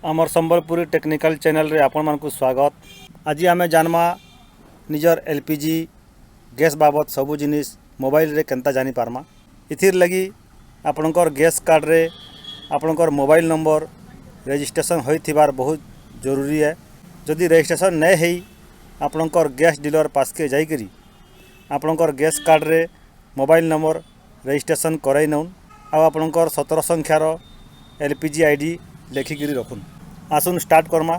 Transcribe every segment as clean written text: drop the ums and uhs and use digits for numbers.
आमर Sambalpuri technical channel रे आपण मानकु स्वागत। आज आमे जानमा निजर एलपीजी गैस बाबत सबु जिनिस मोबाइल रे केनता जानी पारमा। इथिर लगी आपणकर गैस कार्ड रे आपणकर मोबाइल नंबर रजिस्ट्रेशन होइथिबार बहुत जरूरी है। जदि रजिस्ट्रेशन नहीं हेई आपणकर गैस डीलर पास के जाइकरी आपणकर गैस कार्ड रे मोबाइल नंबर रजिस्ट्रेशन कराई नउन आ आपणकर 17 संख्यार एलपीजी आईडी लेखिकी रखुन। आसुन स्टार्ट करमा।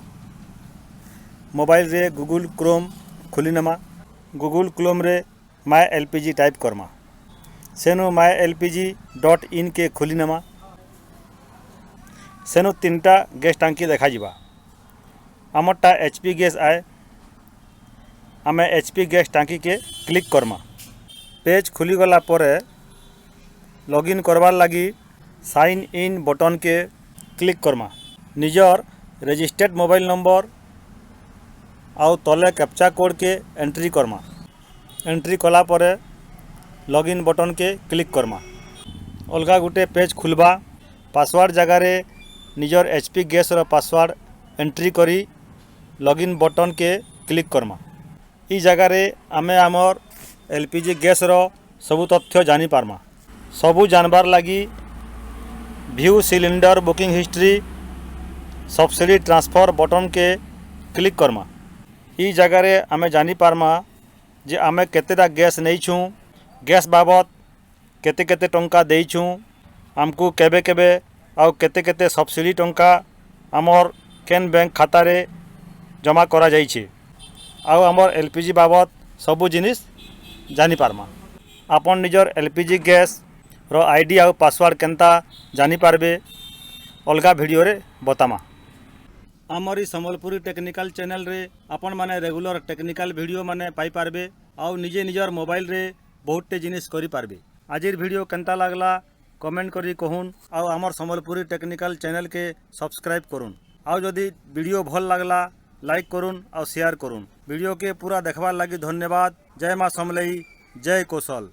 मोबाइल रे गूगल क्रोम खोली नमा। गूगल क्रोम रे माय एलपीजी टाइप करमा। सेनु माय LPG.in के खोली नमा। सेनु 3टा गैस टांकी देखा जिबा। आमरटा HP गैस आए। आमे HP गैस टांकी के क्लिक करमा। पेज खुली गला परे लॉगिन करवार लगी साइन इन बटन के क्लिक करमा। निजर रजिस्टर्ड मोबाइल नंबर आउ तले कैप्चा कोड के एंट्री करमा। एंट्री कला परे लॉगिन बटन के क्लिक करमा। अलगा गुटे पेज खुलबा। पासवर्ड जगह रे निजर HP गैस रो पासवर्ड एंट्री करी लॉगिन बटन के क्लिक करमा। ई जगह रे आमे आमर LPG गैस रो सबु तथ्य जानी पारमा। सबु जानबार लगी view cylinder booking history subsidy transfer button के क्लिक करमा। ई जगह रे आमे जानी पारमा जे आमे केतेटा गैस नहीं छूँ, गैस बाबत केते केते टंका देई छूँ, आमको केबे केबे आउ केते केते सब्सिडी टंका आमर केन बैंक खाता रे जमा करा जाइछे आउ आमर LPG बाबत सबु जिनिस जानी पारमा। आपन निजर LPG गैस रो आईडी आउ पासवर्ड केनता जानी पारबे अलगा वीडियो रे बतामा। आमरी संबलपुरी टेक्निकल चैनल रे आपण माने रेगुलर टेक्निकल वीडियो माने पाई पारबे आउ निजे निजर मोबाइल रे बहुतटे जिनिस करि पारबे। आजिर वीडियो केनता लागला कमेंट करी कहून आउ आमर संबलपुरी टेक्निकल चैनल के सब्सक्राइब करूँ। आउ जदि वीडियो भल लागला लाइक करूँ आउ शेयर करूँ। वीडियो के पूरा देखबार लगी धन्यवाद। जय माँ समलई, जय कौशल।